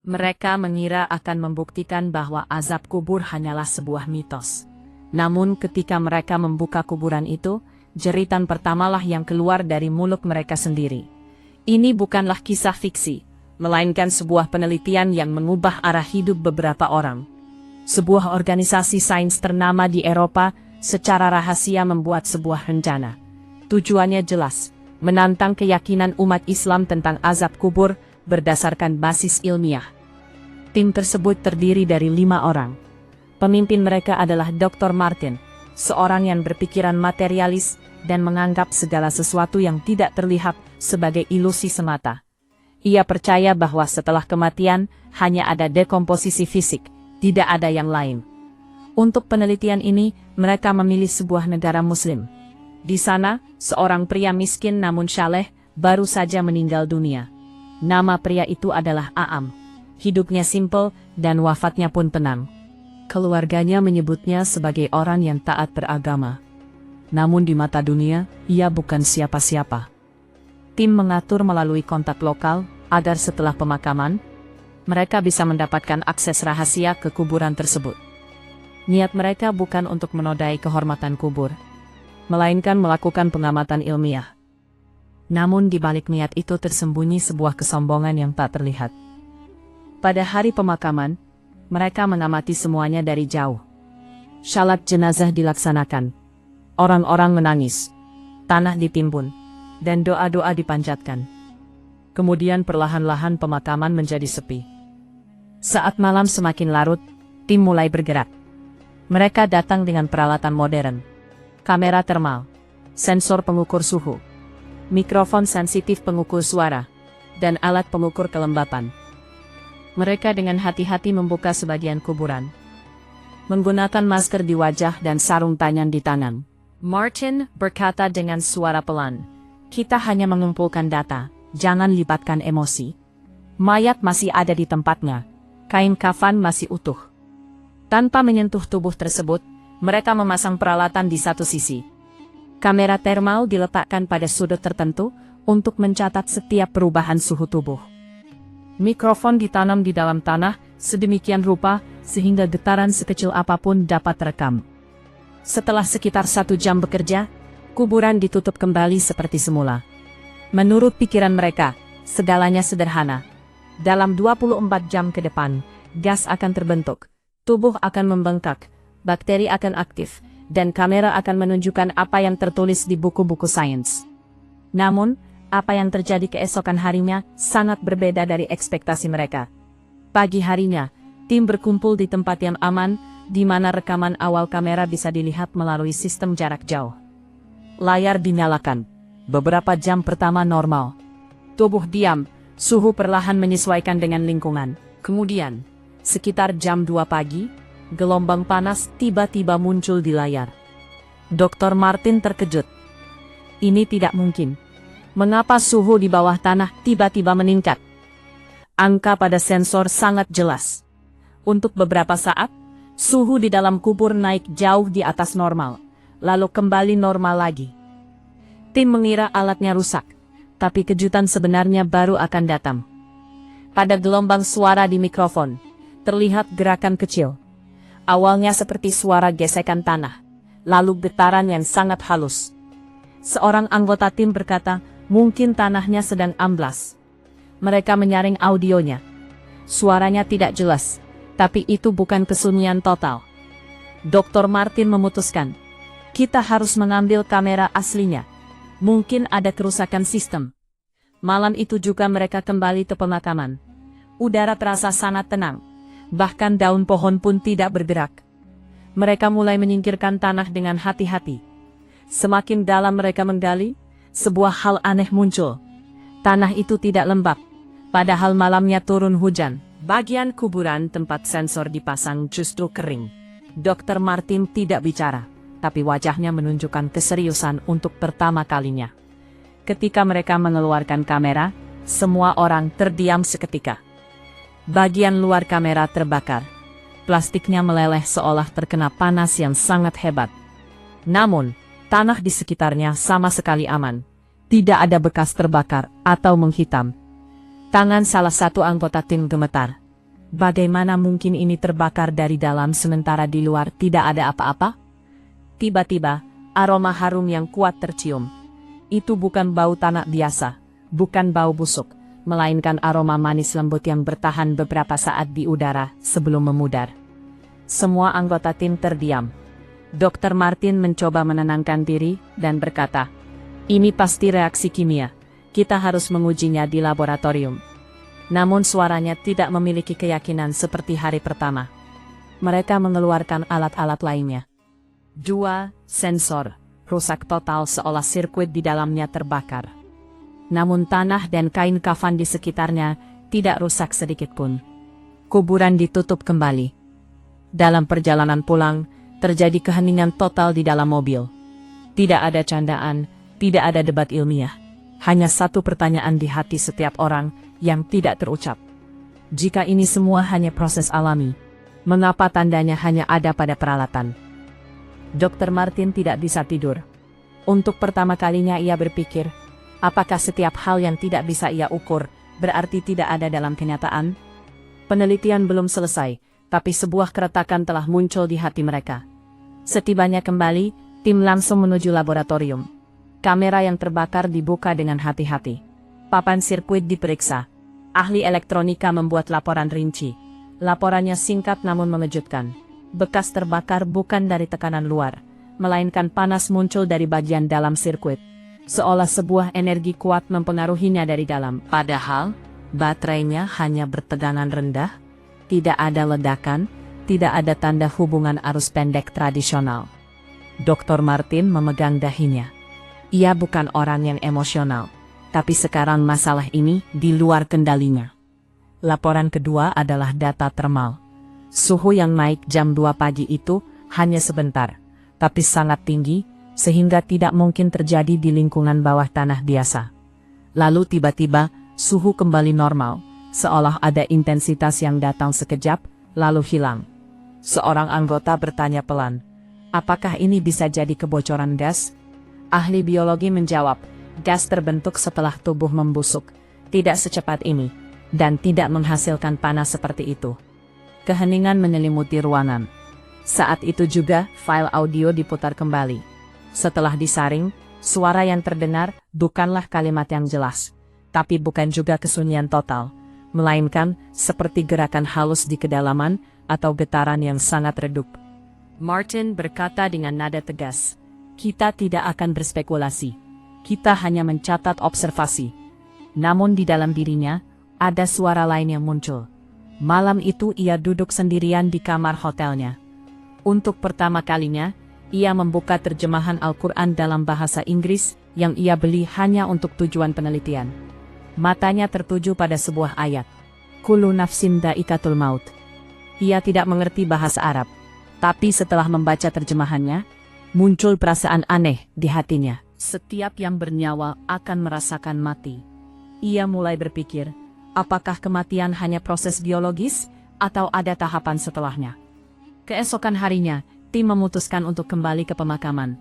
Mereka mengira akan membuktikan bahwa azab kubur hanyalah sebuah mitos. Namun ketika mereka membuka kuburan itu, jeritan pertamalah yang keluar dari mulut mereka sendiri. Ini bukanlah kisah fiksi, melainkan sebuah penelitian yang mengubah arah hidup beberapa orang. Sebuah organisasi sains ternama di Eropa secara rahasia membuat sebuah rencana. Tujuannya jelas, menantang keyakinan umat Islam tentang azab kubur berdasarkan basis ilmiah. Tim tersebut terdiri dari 5 orang. Pemimpin mereka adalah Dr. Martin, seorang yang berpikiran materialis dan menganggap segala sesuatu yang tidak terlihat sebagai ilusi semata. Ia percaya bahwa setelah kematian hanya ada dekomposisi fisik, tidak ada yang lain. Untuk penelitian ini, mereka memilih sebuah negara Muslim. Di sana, seorang pria miskin namun saleh baru saja meninggal dunia. Nama pria itu adalah Aam. Hidupnya simpel dan wafatnya pun tenang. Keluarganya menyebutnya sebagai orang yang taat beragama. Namun di mata dunia, ia bukan siapa-siapa. Tim mengatur melalui kontak lokal, agar setelah pemakaman, mereka bisa mendapatkan akses rahasia ke kuburan tersebut. Niat mereka bukan untuk menodai kehormatan kubur, melainkan melakukan pengamatan ilmiah. Namun di balik niat itu tersembunyi sebuah kesombongan yang tak terlihat. Pada hari pemakaman, mereka mengamati semuanya dari jauh. Salat jenazah dilaksanakan. Orang-orang menangis. Tanah ditimbun. Dan doa-doa dipanjatkan. Kemudian perlahan-lahan pemakaman menjadi sepi. Saat malam semakin larut, tim mulai bergerak. Mereka datang dengan peralatan modern. Kamera termal, sensor pengukur suhu, mikrofon sensitif pengukur suara, dan alat pengukur kelembapan. Mereka dengan hati-hati membuka sebagian kuburan. Menggunakan masker di wajah dan sarung tangan di tangan. Martin berkata dengan suara pelan, "Kita hanya mengumpulkan data, jangan libatkan emosi. Mayat masih ada di tempatnya, kain kafan masih utuh." Tanpa menyentuh tubuh tersebut, mereka memasang peralatan di satu sisi. Kamera termal diletakkan pada sudut tertentu untuk mencatat setiap perubahan suhu tubuh. Mikrofon ditanam di dalam tanah sedemikian rupa sehingga getaran sekecil apapun dapat terekam. Setelah sekitar 1 jam bekerja, kuburan ditutup kembali seperti semula. Menurut pikiran mereka, segalanya sederhana. Dalam 24 jam ke depan, gas akan terbentuk, tubuh akan membengkak, bakteri akan aktif, dan kamera akan menunjukkan apa yang tertulis di buku-buku sains. Namun, apa yang terjadi keesokan harinya sangat berbeda dari ekspektasi mereka. Pagi harinya, tim berkumpul di tempat yang aman, di mana rekaman awal kamera bisa dilihat melalui sistem jarak jauh. Layar dinyalakan. Beberapa jam pertama normal. Tubuh diam, suhu perlahan menyesuaikan dengan lingkungan. Kemudian, sekitar jam 2 pagi, gelombang panas tiba-tiba muncul di layar. Dr. Martin terkejut. Ini tidak mungkin. Mengapa suhu di bawah tanah tiba-tiba meningkat? Angka pada sensor sangat jelas. Untuk beberapa saat, suhu di dalam kubur naik jauh di atas normal, lalu kembali normal lagi. Tim mengira alatnya rusak, tapi kejutan sebenarnya baru akan datang. Pada gelombang suara di mikrofon, terlihat gerakan kecil. Awalnya seperti suara gesekan tanah, lalu getaran yang sangat halus. Seorang anggota tim berkata, "Mungkin tanahnya sedang amblas." Mereka menyaring audionya. Suaranya tidak jelas, tapi itu bukan kesunyian total. Dr. Martin memutuskan, "Kita harus mengambil kamera aslinya. Mungkin ada kerusakan sistem." Malam itu juga mereka kembali ke pemakaman. Udara terasa sangat tenang, bahkan daun pohon pun tidak bergerak. Mereka mulai menyingkirkan tanah dengan hati-hati. Semakin dalam mereka menggali, sebuah hal aneh muncul. Tanah itu tidak lembab, padahal malamnya turun hujan. Bagian kuburan tempat sensor dipasang justru kering. Dr. Martin tidak bicara, tapi wajahnya menunjukkan keseriusan untuk pertama kalinya. Ketika mereka mengeluarkan kamera, semua orang terdiam seketika. Bagian luar kamera terbakar. Plastiknya meleleh seolah terkena panas yang sangat hebat. Namun, tanah di sekitarnya sama sekali aman. Tidak ada bekas terbakar atau menghitam. Tangan salah satu anggota tim gemetar. Bagaimana mungkin ini terbakar dari dalam sementara di luar tidak ada apa-apa? Tiba-tiba, aroma harum yang kuat tercium. Itu bukan bau tanah biasa, bukan bau busuk, melainkan aroma manis lembut yang bertahan beberapa saat di udara sebelum memudar. Semua anggota tim terdiam. Dr. Martin mencoba menenangkan diri dan berkata, "Ini pasti reaksi kimia. Kita harus mengujinya di laboratorium." Namun suaranya tidak memiliki keyakinan seperti hari pertama. Mereka mengeluarkan alat-alat lainnya. 2 sensor rusak total seolah sirkuit di dalamnya terbakar. Namun tanah dan kain kafan di sekitarnya tidak rusak sedikit pun. Kuburan ditutup kembali. Dalam perjalanan pulang, terjadi keheningan total di dalam mobil. Tidak ada candaan, tidak ada debat ilmiah. Hanya satu pertanyaan di hati setiap orang yang tidak terucap. Jika ini semua hanya proses alami, mengapa tandanya hanya ada pada peralatan? Dr. Martin tidak bisa tidur. Untuk pertama kalinya ia berpikir, apakah setiap hal yang tidak bisa ia ukur, berarti tidak ada dalam kenyataan? Penelitian belum selesai, tapi sebuah keretakan telah muncul di hati mereka. Setibanya kembali, tim langsung menuju laboratorium. Kamera yang terbakar dibuka dengan hati-hati. Papan sirkuit diperiksa. Ahli elektronika membuat laporan rinci. Laporannya singkat namun mengejutkan. Bekas terbakar bukan dari tekanan luar, melainkan panas muncul dari bagian dalam sirkuit. Seolah sebuah energi kuat mempengaruhinya dari dalam. Padahal, baterainya hanya bertegangan rendah. Tidak ada ledakan, tidak ada tanda hubungan arus pendek tradisional. Dr. Martin memegang dahinya. Ia bukan orang yang emosional, tapi sekarang masalah ini di luar kendalinya. Laporan kedua adalah data termal. Suhu yang naik jam 2 pagi itu hanya sebentar, tapi sangat tinggi, sehingga tidak mungkin terjadi di lingkungan bawah tanah biasa. Lalu tiba-tiba, suhu kembali normal, seolah ada intensitas yang datang sekejap, lalu hilang. Seorang anggota bertanya pelan, apakah ini bisa jadi kebocoran gas? Ahli biologi menjawab, gas terbentuk setelah tubuh membusuk, tidak secepat ini, dan tidak menghasilkan panas seperti itu. Keheningan menyelimuti ruangan. Saat itu juga, file audio diputar kembali. Setelah disaring, suara yang terdengar bukanlah kalimat yang jelas, tapi bukan juga kesunyian total, melainkan seperti gerakan halus di kedalaman atau getaran yang sangat redup. Martin berkata dengan nada tegas, "Kita tidak akan berspekulasi. Kita hanya mencatat observasi." Namun di dalam dirinya, ada suara lain yang muncul. Malam itu ia duduk sendirian di kamar hotelnya. Untuk pertama kalinya, ia membuka terjemahan Al-Quran dalam bahasa Inggris yang ia beli hanya untuk tujuan penelitian. Matanya tertuju pada sebuah ayat. Kullu nafsin dha'iqatul maut. Ia tidak mengerti bahasa Arab, tapi setelah membaca terjemahannya, muncul perasaan aneh di hatinya. Setiap yang bernyawa akan merasakan mati. Ia mulai berpikir, apakah kematian hanya proses biologis, atau ada tahapan setelahnya? Keesokan harinya, tim memutuskan untuk kembali ke pemakaman.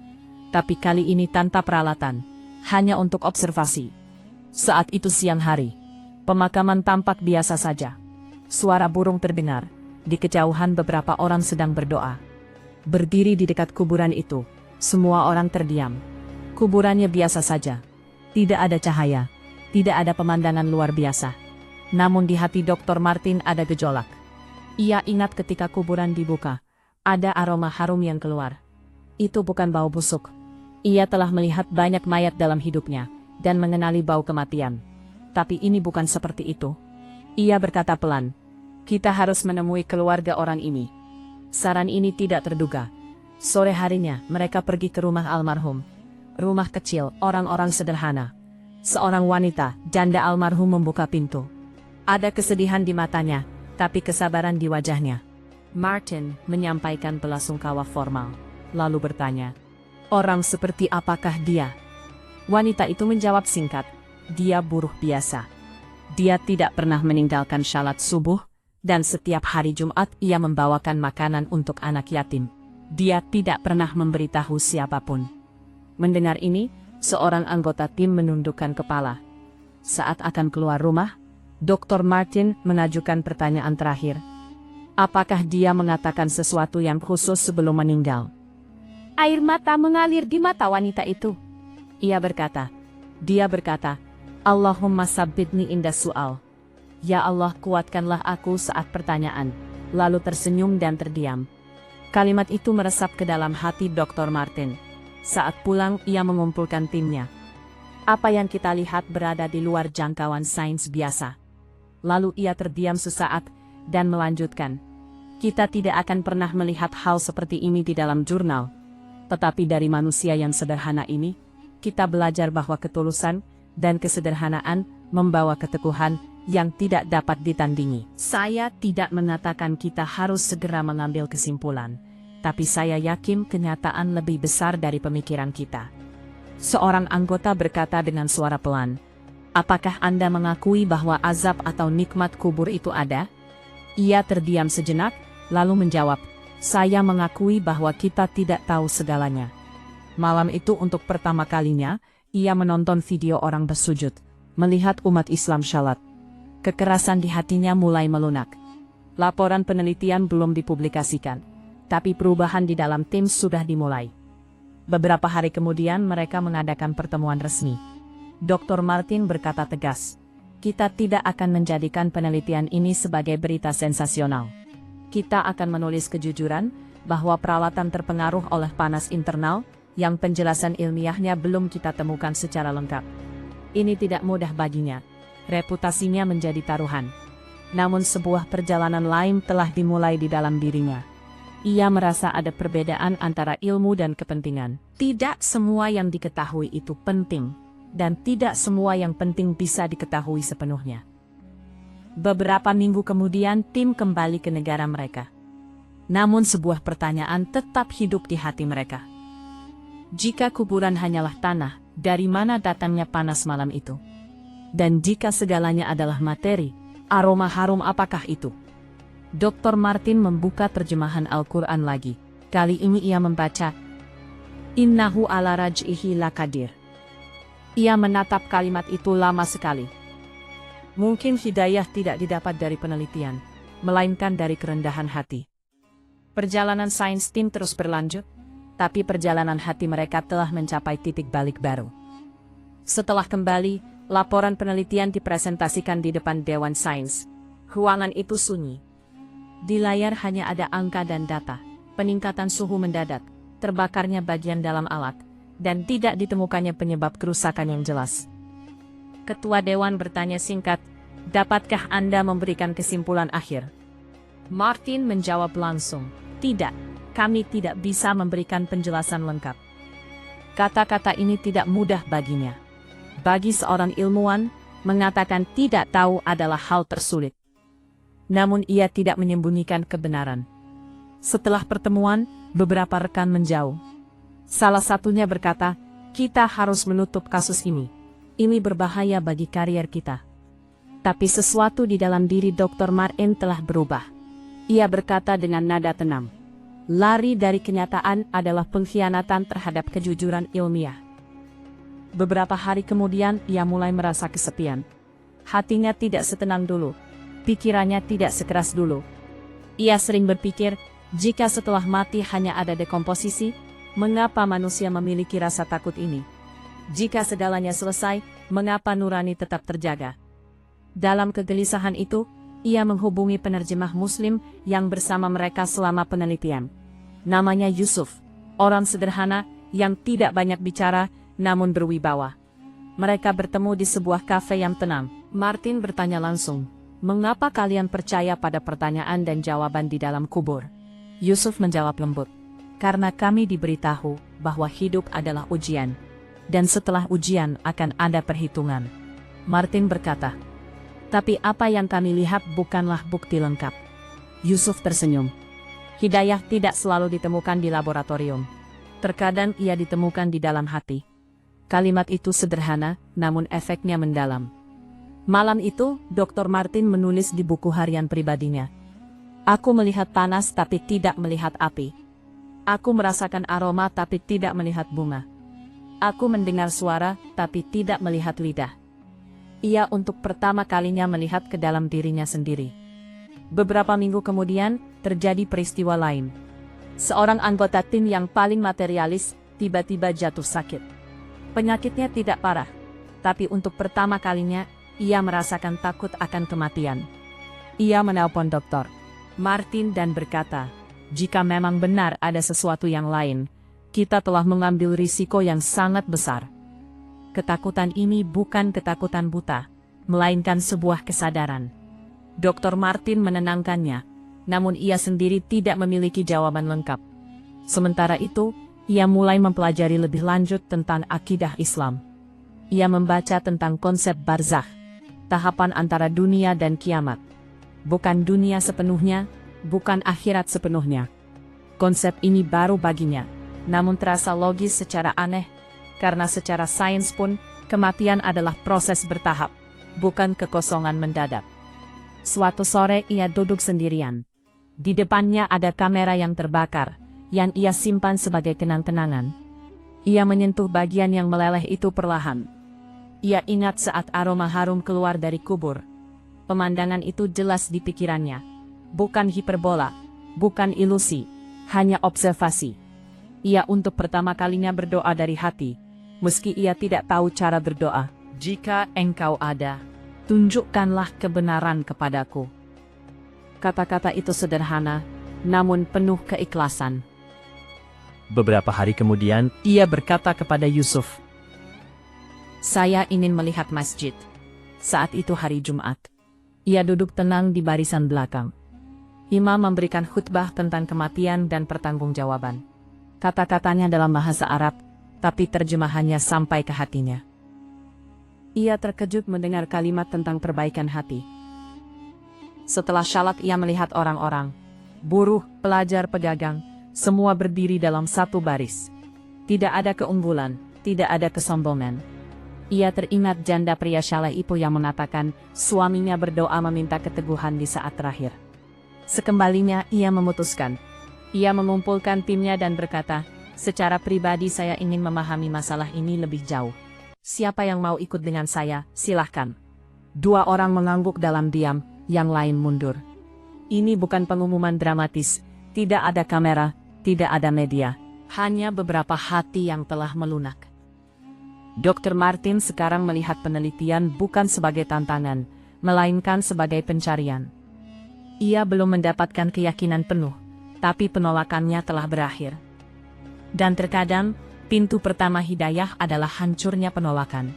Tapi kali ini tanpa peralatan, hanya untuk observasi. Saat itu siang hari, pemakaman tampak biasa saja. Suara burung terdengar, di kejauhan beberapa orang sedang berdoa. Berdiri di dekat kuburan itu, semua orang terdiam. Kuburannya biasa saja. Tidak ada cahaya, tidak ada pemandangan luar biasa. Namun di hati Dr. Martin ada gejolak. Ia ingat ketika kuburan dibuka, ada aroma harum yang keluar. Itu bukan bau busuk. Ia telah melihat banyak mayat dalam hidupnya, dan mengenali bau kematian. Tapi ini bukan seperti itu. Ia berkata pelan, kita harus menemui keluarga orang ini. Saran ini tidak terduga. Sore harinya, mereka pergi ke rumah almarhum. Rumah kecil, orang-orang sederhana. Seorang wanita, janda almarhum membuka pintu. Ada kesedihan di matanya, tapi kesabaran di wajahnya. Martin menyampaikan belasungkawa formal, lalu bertanya, orang seperti apakah dia? Wanita itu menjawab singkat, dia buruh biasa. Dia tidak pernah meninggalkan salat subuh, dan setiap hari Jumat ia membawakan makanan untuk anak yatim. Dia tidak pernah memberitahu siapapun. Mendengar ini, seorang anggota tim menundukkan kepala. Saat akan keluar rumah, Dr. Martin mengajukan pertanyaan terakhir. Apakah dia mengatakan sesuatu yang khusus sebelum meninggal? Air mata mengalir di mata wanita itu. Dia berkata, Allahumma sabbitni inda su'al. Ya Allah, kuatkanlah aku saat pertanyaan. Lalu tersenyum dan terdiam. Kalimat itu meresap ke dalam hati Dr. Martin. Saat pulang, ia mengumpulkan timnya. Apa yang kita lihat berada di luar jangkauan sains biasa. Lalu ia terdiam sesaat dan melanjutkan. Kita tidak akan pernah melihat hal seperti ini di dalam jurnal. Tetapi dari manusia yang sederhana ini, kita belajar bahwa ketulusan dan kesederhanaan membawa keteguhan yang tidak dapat ditandingi. Saya tidak mengatakan kita harus segera mengambil kesimpulan, tapi saya yakin kenyataan lebih besar dari pemikiran kita. Seorang anggota berkata dengan suara pelan, apakah Anda mengakui bahwa azab atau nikmat kubur itu ada? Ia terdiam sejenak, lalu menjawab, saya mengakui bahwa kita tidak tahu segalanya. Malam itu untuk pertama kalinya, ia menonton video orang bersujud, melihat umat Islam syalat. Kekerasan di hatinya mulai melunak. Laporan penelitian belum dipublikasikan, tapi perubahan di dalam tim sudah dimulai. Beberapa hari kemudian mereka mengadakan pertemuan resmi. Dr. Martin berkata tegas, kita tidak akan menjadikan penelitian ini sebagai berita sensasional. Kita akan menulis kejujuran bahwa peralatan terpengaruh oleh panas internal yang penjelasan ilmiahnya belum kita temukan secara lengkap. Ini tidak mudah baginya. Reputasinya menjadi taruhan. Namun sebuah perjalanan lain telah dimulai di dalam dirinya. Ia merasa ada perbedaan antara ilmu dan kepentingan. Tidak semua yang diketahui itu penting, dan tidak semua yang penting bisa diketahui sepenuhnya. Beberapa minggu kemudian tim kembali ke negara mereka. Namun sebuah pertanyaan tetap hidup di hati mereka. Jika kuburan hanyalah tanah, dari mana datangnya panas malam itu? Dan jika segalanya adalah materi, aroma harum apakah itu? Dr. Martin membuka terjemahan Al-Quran lagi. Kali ini ia membaca, Innahu ala raj'ihi laqadir. Ia menatap kalimat itu lama sekali. Mungkin hidayah tidak didapat dari penelitian, melainkan dari kerendahan hati. Perjalanan sains tim terus berlanjut, tapi perjalanan hati mereka telah mencapai titik balik baru. Setelah kembali, laporan penelitian dipresentasikan di depan Dewan Sains. Ruangan itu sunyi. Di layar hanya ada angka dan data, peningkatan suhu mendadak, terbakarnya bagian dalam alat, dan tidak ditemukannya penyebab kerusakan yang jelas. Ketua Dewan bertanya singkat, dapatkah Anda memberikan kesimpulan akhir? Martin menjawab langsung, tidak, kami tidak bisa memberikan penjelasan lengkap. Kata-kata ini tidak mudah baginya. Bagi seorang ilmuwan, mengatakan tidak tahu adalah hal tersulit. Namun ia tidak menyembunyikan kebenaran. Setelah pertemuan, beberapa rekan menjauh. Salah satunya berkata, kita harus menutup kasus ini. Ini berbahaya bagi karier kita. Tapi sesuatu di dalam diri Dr. Martin telah berubah. Ia berkata dengan nada tenang, lari dari kenyataan adalah pengkhianatan terhadap kejujuran ilmiah. Beberapa hari kemudian ia mulai merasa kesepian. Hatinya tidak setenang dulu. Pikirannya tidak sekeras dulu. Ia sering berpikir, jika setelah mati hanya ada dekomposisi, mengapa manusia memiliki rasa takut ini? Jika segalanya selesai, mengapa nurani tetap terjaga? Dalam kegelisahan itu, ia menghubungi penerjemah Muslim yang bersama mereka selama penelitian. Namanya Yusuf, orang sederhana yang tidak banyak bicara, namun berwibawa. Mereka bertemu di sebuah kafe yang tenang. Martin bertanya langsung, mengapa kalian percaya pada pertanyaan dan jawaban di dalam kubur? Yusuf menjawab lembut, karena kami diberitahu bahwa hidup adalah ujian, dan setelah ujian akan ada perhitungan. Martin berkata, tapi apa yang kami lihat bukanlah bukti lengkap. Yusuf tersenyum. Hidayah tidak selalu ditemukan di laboratorium. Terkadang ia ditemukan di dalam hati. Kalimat itu sederhana, namun efeknya mendalam. Malam itu, Dr. Martin menulis di buku harian pribadinya. Aku melihat panas tapi tidak melihat api. Aku merasakan aroma tapi tidak melihat bunga. Aku mendengar suara tapi tidak melihat lidah. Ia untuk pertama kalinya melihat ke dalam dirinya sendiri. Beberapa minggu kemudian, terjadi peristiwa lain. Seorang anggota tim yang paling materialis, tiba-tiba jatuh sakit. Penyakitnya tidak parah, tapi untuk pertama kalinya, ia merasakan takut akan kematian. Ia menelpon Dr. Martin dan berkata, jika memang benar ada sesuatu yang lain, kita telah mengambil risiko yang sangat besar. Ketakutan ini bukan ketakutan buta, melainkan sebuah kesadaran. Dr. Martin menenangkannya, namun ia sendiri tidak memiliki jawaban lengkap. Sementara itu, ia mulai mempelajari lebih lanjut tentang akidah Islam. Ia membaca tentang konsep barzakh, tahapan antara dunia dan kiamat. Bukan dunia sepenuhnya, bukan akhirat sepenuhnya. Konsep ini baru baginya, namun terasa logis secara aneh, karena secara sains pun, kematian adalah proses bertahap, bukan kekosongan mendadak. Suatu sore ia duduk sendirian. Di depannya ada kamera yang terbakar, yang ia simpan sebagai kenang-kenangan. Ia menyentuh bagian yang meleleh itu perlahan. Ia ingat saat aroma harum keluar dari kubur. Pemandangan itu jelas di pikirannya. Bukan hiperbola, bukan ilusi, hanya observasi. Ia untuk pertama kalinya berdoa dari hati, meski ia tidak tahu cara berdoa. Jika engkau ada, tunjukkanlah kebenaran kepadaku. Kata-kata itu sederhana, namun penuh keikhlasan. Beberapa hari kemudian, Ia berkata kepada Yusuf, saya ingin melihat masjid. Saat itu hari Jumat. Ia duduk tenang di barisan belakang. Imam memberikan khutbah tentang kematian dan pertanggungjawaban. Kata-katanya dalam bahasa Arab, tapi terjemahannya sampai ke hatinya. Ia terkejut mendengar kalimat tentang perbaikan hati. Setelah syalat ia melihat orang-orang, buruh, pelajar, pedagang, semua berdiri dalam satu baris. Tidak ada keunggulan, tidak ada kesombongan. Ia teringat janda pria syaleh itu yang mengatakan suaminya berdoa meminta keteguhan di saat terakhir. Sekembalinya ia memutuskan. Ia mengumpulkan timnya dan berkata, secara pribadi saya ingin memahami masalah ini lebih jauh. Siapa yang mau ikut dengan saya, silahkan. 2 orang mengangguk dalam diam, yang lain mundur. Ini bukan pengumuman dramatis, tidak ada kamera, tidak ada media, hanya beberapa hati yang telah melunak. Dr. Martin sekarang melihat penelitian bukan sebagai tantangan, melainkan sebagai pencarian. Ia belum mendapatkan keyakinan penuh, tapi penolakannya telah berakhir. Dan terkadang, pintu pertama hidayah adalah hancurnya penolakan.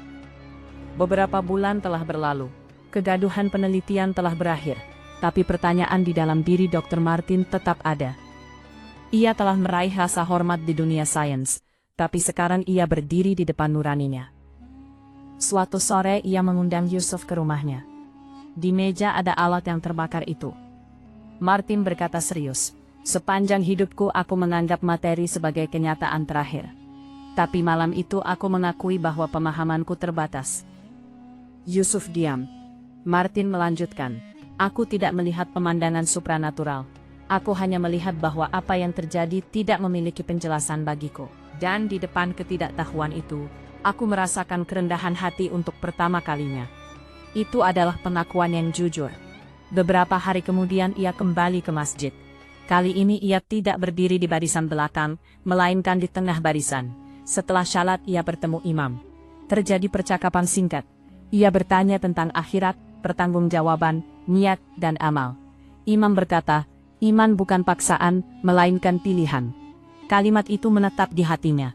Beberapa bulan telah berlalu, kegaduhan penelitian telah berakhir, tapi pertanyaan di dalam diri Dr. Martin tetap ada. Ia telah meraih rasa hormat di dunia sains, tapi sekarang ia berdiri di depan nuraninya. Suatu sore ia mengundang Yusuf ke rumahnya. Di meja ada alat yang terbakar itu. Martin berkata serius, sepanjang hidupku aku menganggap materi sebagai kenyataan terakhir. Tapi malam itu aku mengakui bahwa pemahamanku terbatas. Yusuf diam. Martin melanjutkan, aku tidak melihat pemandangan supranatural. Aku hanya melihat bahwa apa yang terjadi tidak memiliki penjelasan bagiku. Dan di depan ketidaktahuan itu, aku merasakan kerendahan hati untuk pertama kalinya. Itu adalah pengakuan yang jujur. Beberapa hari kemudian ia kembali ke masjid. Kali ini ia tidak berdiri di barisan belakang, melainkan di tengah barisan. Setelah syalat ia bertemu imam. Terjadi percakapan singkat. Ia bertanya tentang akhirat, pertanggungjawaban, niat, dan amal. Imam berkata, iman bukan paksaan, melainkan pilihan. Kalimat itu menetap di hatinya.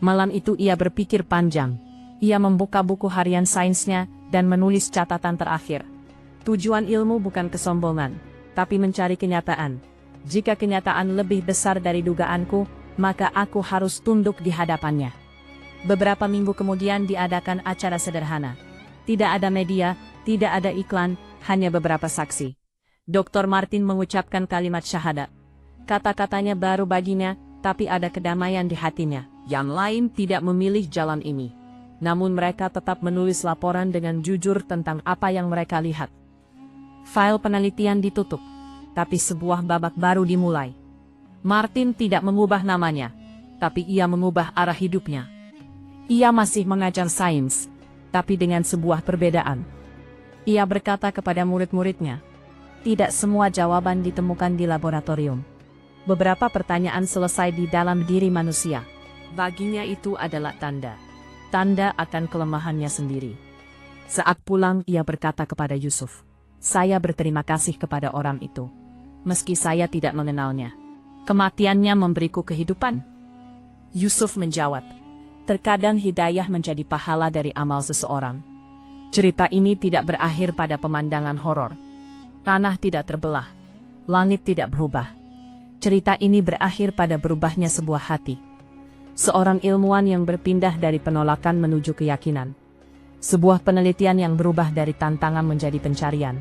Malam itu ia berpikir panjang. Ia membuka buku harian sainsnya dan menulis catatan terakhir. Tujuan ilmu bukan kesombongan, tapi mencari kenyataan. Jika kenyataan lebih besar dari dugaanku, maka aku harus tunduk di hadapannya. Beberapa minggu kemudian diadakan acara sederhana. Tidak ada media, tidak ada iklan, hanya beberapa saksi. Dr. Martin mengucapkan kalimat syahadat. Kata-katanya baru baginya, tapi ada kedamaian di hatinya. Yang lain tidak memilih jalan ini. Namun mereka tetap menulis laporan dengan jujur tentang apa yang mereka lihat. File penelitian ditutup, tapi sebuah babak baru dimulai. Martin tidak mengubah namanya, tapi ia mengubah arah hidupnya. Ia masih mengajar sains, tapi dengan sebuah perbedaan. Ia berkata kepada murid-muridnya, "Tidak semua jawaban ditemukan di laboratorium. Beberapa pertanyaan selesai di dalam diri manusia. Baginya itu adalah tanda. Tanda akan kelemahannya sendiri." Saat pulang ia berkata kepada Yusuf, "Saya berterima kasih kepada orang itu. Meski saya tidak mengenalnya. Kematiannya memberiku kehidupan." Yusuf menjawab, "Terkadang hidayah menjadi pahala dari amal seseorang." Cerita ini tidak berakhir pada pemandangan horor. Tanah tidak terbelah. Langit tidak berubah. Cerita ini berakhir pada berubahnya sebuah hati. Seorang ilmuwan yang berpindah dari penolakan menuju keyakinan. Sebuah penelitian yang berubah dari tantangan menjadi pencarian.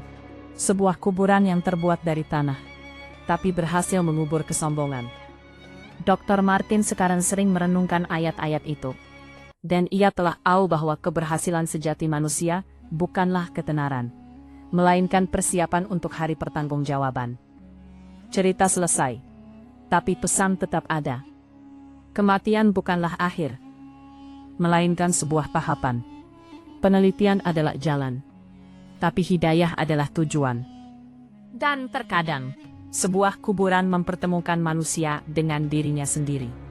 Sebuah kuburan yang terbuat dari tanah, tapi berhasil mengubur kesombongan. Dr. Martin sekarang sering merenungkan ayat-ayat itu. Dan ia telah tahu bahwa keberhasilan sejati manusia bukanlah ketenaran, melainkan persiapan untuk hari pertanggungjawaban. Cerita selesai, tapi pesan tetap ada. Kematian bukanlah akhir, melainkan sebuah tahapan. Penelitian adalah jalan, tapi hidayah adalah tujuan. Dan terkadang, sebuah kuburan mempertemukan manusia dengan dirinya sendiri.